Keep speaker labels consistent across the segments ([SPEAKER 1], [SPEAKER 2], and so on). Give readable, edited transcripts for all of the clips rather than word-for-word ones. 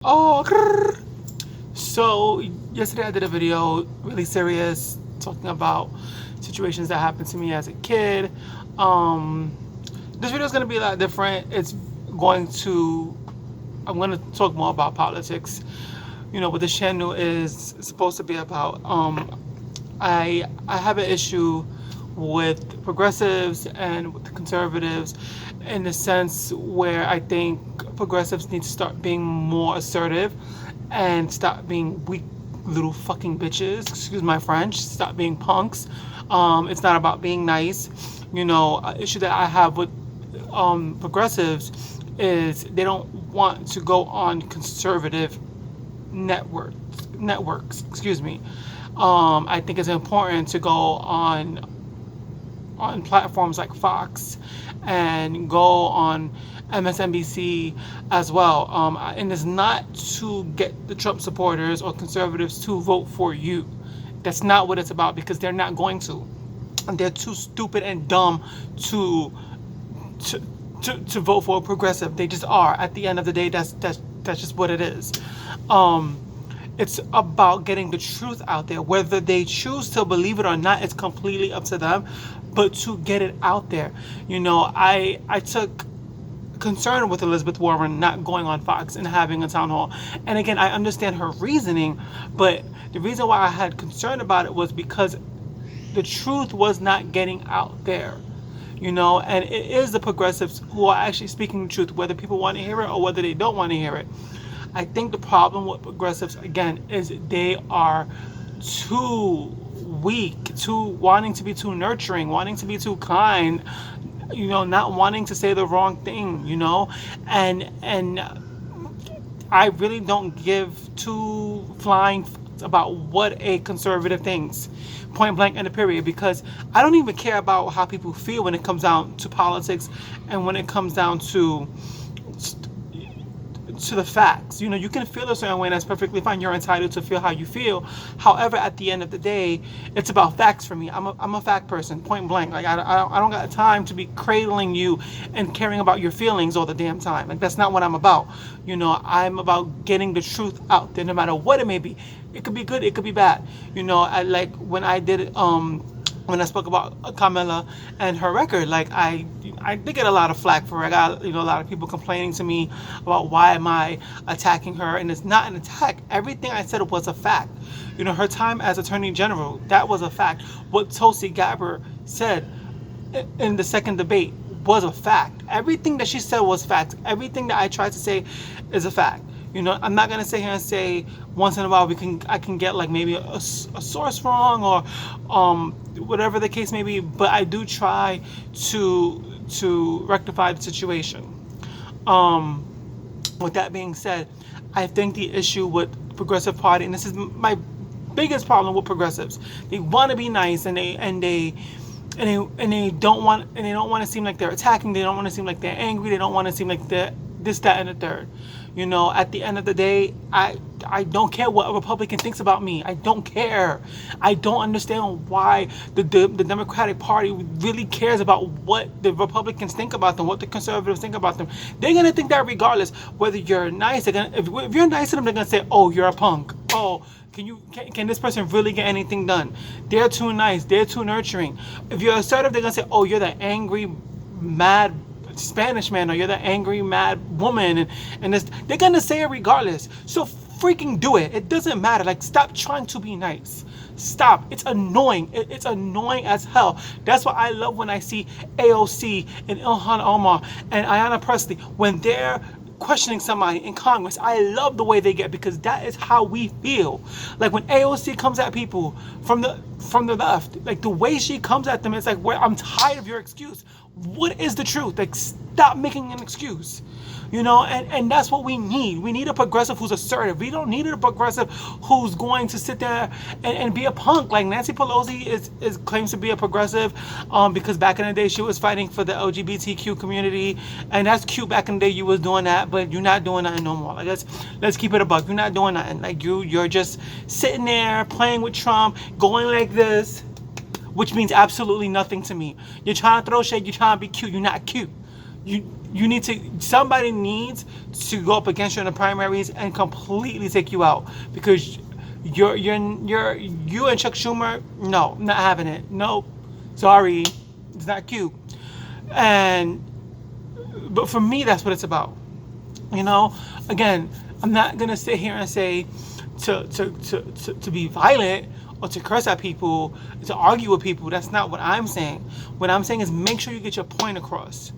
[SPEAKER 1] Oh, so yesterday I did a video really serious talking about situations that happened to me as a kid. Um, this video is going to be a lot different. I'm going to talk more about politics. You know what this channel is supposed to be about. I have an issue with progressives and with the conservatives in the sense where I think progressives need to start being more assertive and stop being weak little fucking bitches. Excuse my French. Stop being punks. It's not about being nice. You know, an issue that I have with progressives is they don't want to go on conservative networks. Excuse me. I think it's important to go on platforms like Fox and go on MSNBC as well. And it's not to get the Trump supporters or conservatives to vote for you. That's not what it's about, because they're not going to. And they're too stupid and dumb to to to vote for a progressive. They just are. At the end of the day, that's just what it is. It's about getting the truth out there. Whether they choose to believe it or not, it's completely up to them. But to get it out there, you know, I took concern with Elizabeth Warren not going on Fox and having a town hall. And again, I understand her reasoning, but the reason why I had concern about it was because the truth was not getting out there. You know, and it is the progressives who are actually speaking the truth, whether people want to hear it or whether they don't want to hear it. I think the problem with progressives, again, is they are too weak, too wanting to be too nurturing, wanting to be too kind, you know, not wanting to say the wrong thing, you know, and I really don't give two flying about what a conservative thinks, point blank and a period, because I don't even care about how people feel when it comes down to politics and when it comes down to the facts. You know, you can feel a certain way, and that's perfectly fine. You're entitled to feel how you feel. However, at the end of the day, it's about facts for me. I'm a fact person, point blank. Like, I don't got time to be cradling you and caring about your feelings all the damn time. Like, that's not what I'm about. You know, I'm about getting the truth out there, no matter what it may be. It could be good, it could be bad. You know, I like when I did when I spoke about Kamala and her record, like I did get a lot of flack for it. I got, you know, a lot of people complaining to me about why am I attacking her, and it's not an attack. Everything I said was a fact. You know, her time as Attorney General, that was a fact. What Tulsi Gabbard said in the second debate was a fact. Everything that she said was fact. Everything that I tried to say is a fact. You know, I'm not gonna sit here and say once in a while I can get like maybe a source wrong or whatever the case may be, but I do try to rectify the situation. With that being said, I think the issue with Progressive Party, and this is my biggest problem with progressives, they want to be nice and they don't want to seem like they're attacking. They don't want to seem like they're angry. They don't want to seem like they're this, that, and the third. You know, at the end of the day, I don't care what a Republican thinks about me. I don't care. I don't understand why the Democratic Party really cares about what the Republicans think about them, what the conservatives think about them. They're gonna think that regardless. Whether you're nice, if you're nice to them, they're gonna say, "Oh, you're a punk. Oh, can this person really get anything done? They're too nice. They're too nurturing." If you're assertive, they're gonna say, "Oh, you're that angry, mad Spanish man, or you're that angry, mad woman," and this, they're gonna say it regardless. So freaking do it. It doesn't matter. Like, stop trying to be nice. Stop. It's annoying. It's annoying as hell. That's why I love when I see AOC and Ilhan Omar and Ayanna Pressley when they're questioning somebody in Congress. I love the way they get, because that is how we feel. Like when AOC comes at people from the left, like the way she comes at them, it's like, I'm tired of your excuse. What is the truth? Like, stop making an excuse. You know, and that's what we need. We need a progressive who's assertive. We don't need a progressive who's going to sit there and be a punk. Like Nancy Pelosi is claims to be a progressive because back in the day she was fighting for the LGBTQ community, and that's cute. Back in the day you was doing that, but you're not doing nothing no more. Like, let's keep it a buck. You're not doing nothing. Like you're just sitting there playing with Trump, going like this, which means absolutely nothing to me. You're trying to throw shade. You're trying to be cute. You're not cute. you need to, somebody needs to go up against you in the primaries and completely take you out, because you and Chuck Schumer, no, I'm not having it. No, sorry, it's not cute. And but for me, that's what it's about. You know, again, I'm not gonna sit here and say to be violent or to curse at people, to argue with people. That's not what I'm saying. What I'm saying is make sure you get your point across.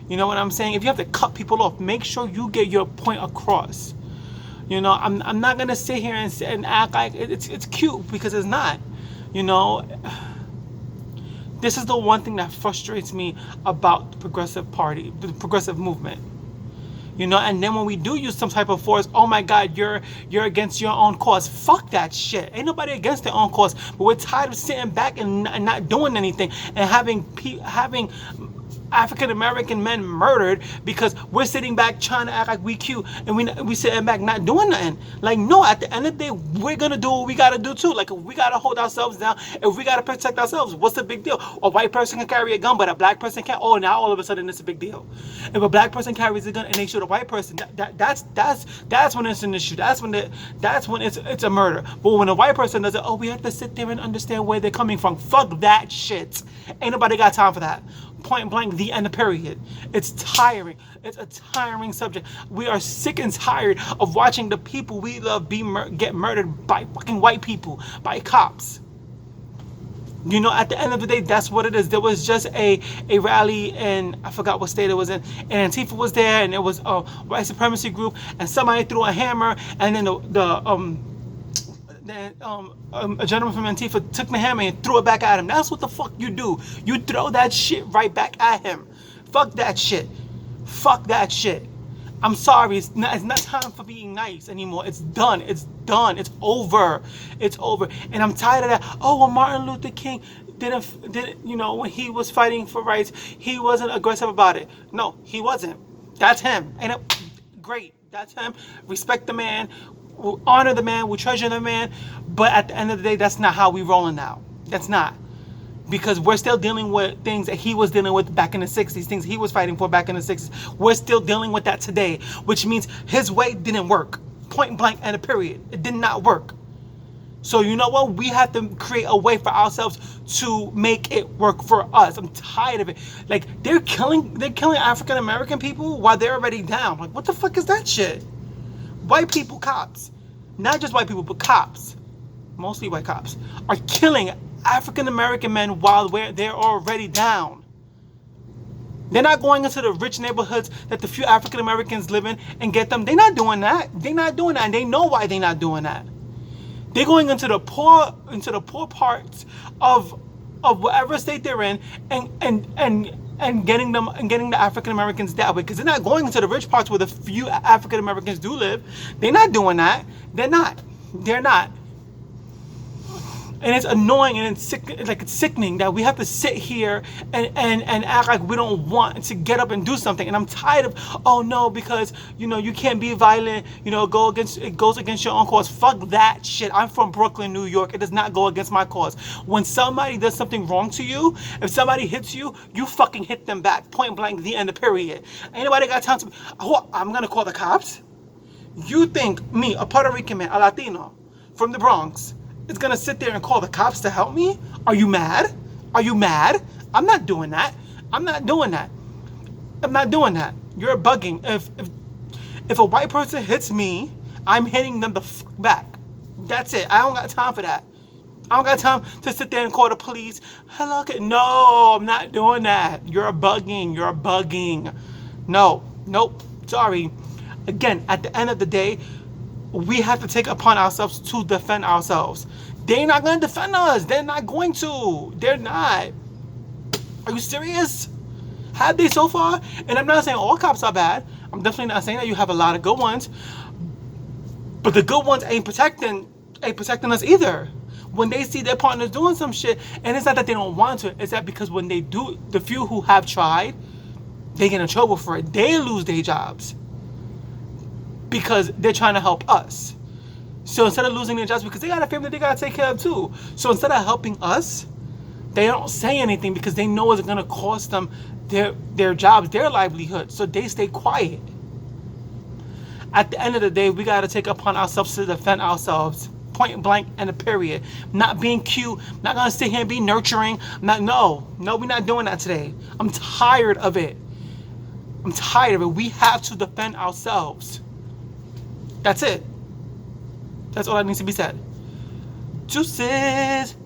[SPEAKER 1] You know what I'm saying? If you have to cut people off, make sure you get your point across. You know, I'm not gonna sit here and act like it's cute, because it's not. You know, this is the one thing that frustrates me about the progressive party, the progressive movement. You know, and then when we do use some type of force, oh my God, you're against your own cause. Fuck that shit. Ain't nobody against their own cause. But we're tired of sitting back and not doing anything, and having African American men murdered because we're sitting back trying to act like we cute, and we sitting back not doing nothing. Like, no, at the end of the day, we're gonna do what we gotta do too. Like, if we gotta hold ourselves down, if we gotta protect ourselves, what's the big deal? A white person can carry a gun, but a black person can't. Oh, now all of a sudden it's a big deal. If a black person carries a gun and they shoot a white person, that's when it's an issue. That's when it's a murder. But when a white person does it, oh, we have to sit there and understand where they're coming from. Fuck that shit. Ain't nobody got time for that. Point blank, the end of period. It's tiring. It's a tiring subject. We are sick and tired of watching the people we love get murdered by fucking white people, by cops. You know, at the end of the day, that's what it is. There was just a rally in, I forgot what state it was in, and Antifa was there, and it was a white supremacy group, and somebody threw a hammer, and then a gentleman from Antifa took the hammer and threw it back at him. That's what the fuck you do. You throw that shit right back at him. Fuck that shit. Fuck that shit. I'm sorry. It's not time for being nice anymore. It's done. It's done. It's over. It's over. And I'm tired of that. Oh, well, Martin Luther King didn't, you know, when he was fighting for rights, he wasn't aggressive about it. No, he wasn't. That's him. And great. That's him. Respect the man. We'll honor the man, we'll treasure the man, but at the end of the day, that's not how we rolling now. That's not. Because we're still dealing with things that he was dealing with back in the 60s, things he was fighting for back in the 60s. We're still dealing with that today, which means his way didn't work. Point blank and a period. It did not work. So you know what? We have to create a way for ourselves to make it work for us. I'm tired of it. Like, they're killing African American people while they're already down. Like, what the fuck is that shit? White people, cops, not just white people, but cops, mostly white cops, are killing African American men while they're already down. They're not going into the rich neighborhoods that the few African Americans live in and get them. They're not doing that. They're not doing that, and they know why they're not doing that. They're going into the poor parts of whatever state they're in, and getting the African Americans that way, because they're not going into the rich parts where the few African Americans do live. They're not doing that. They're not. And it's annoying, and it's sick, like, it's sickening that we have to sit here and act like we don't want to get up and do something. And I'm tired of, oh no, because, you know, you can't be violent, you know, it goes against your own cause. Fuck that shit. I'm from Brooklyn, New York. It does not go against my cause. When somebody does something wrong to you, if somebody hits you, you fucking hit them back. Point blank, the end of period. Ain't nobody got time to, oh, I'm gonna call the cops? You think me, a Puerto Rican man, a Latino from the Bronx, is gonna sit there and call the cops to help me? Are you mad? Are you mad? I'm not doing that. I'm not doing that. You're bugging. If a white person hits me, I'm hitting them the fuck back. That's it. I don't got time for that. I don't got time to sit there and call the police. Hello, no, I'm not doing that. You're bugging. No, nope, sorry. Again, at the end of the day, we have to take upon ourselves to defend ourselves. They're not going to defend us. They're not going to. They're not. Are you serious? Have they so far? And I'm not saying all cops are bad. I'm definitely not saying that. You have a lot of good ones. But the good ones ain't protecting us either. When they see their partners doing some shit, and it's not that they don't want to, it's that because when they do, the few who have tried, they get in trouble for it. They lose their jobs because they're trying to help us. So instead of losing their jobs, because they got a family they got to take care of too. So instead of helping us, they don't say anything because they know it's going to cost them their jobs, their livelihood, so they stay quiet. At the end of the day, we got to take upon ourselves to defend ourselves, point blank and a period. Not being cute, not gonna sit here and be nurturing. No, we're not doing that today. I'm tired of it. I'm tired of it. We have to defend ourselves. That's it. That's all that needs to be said. Deuces.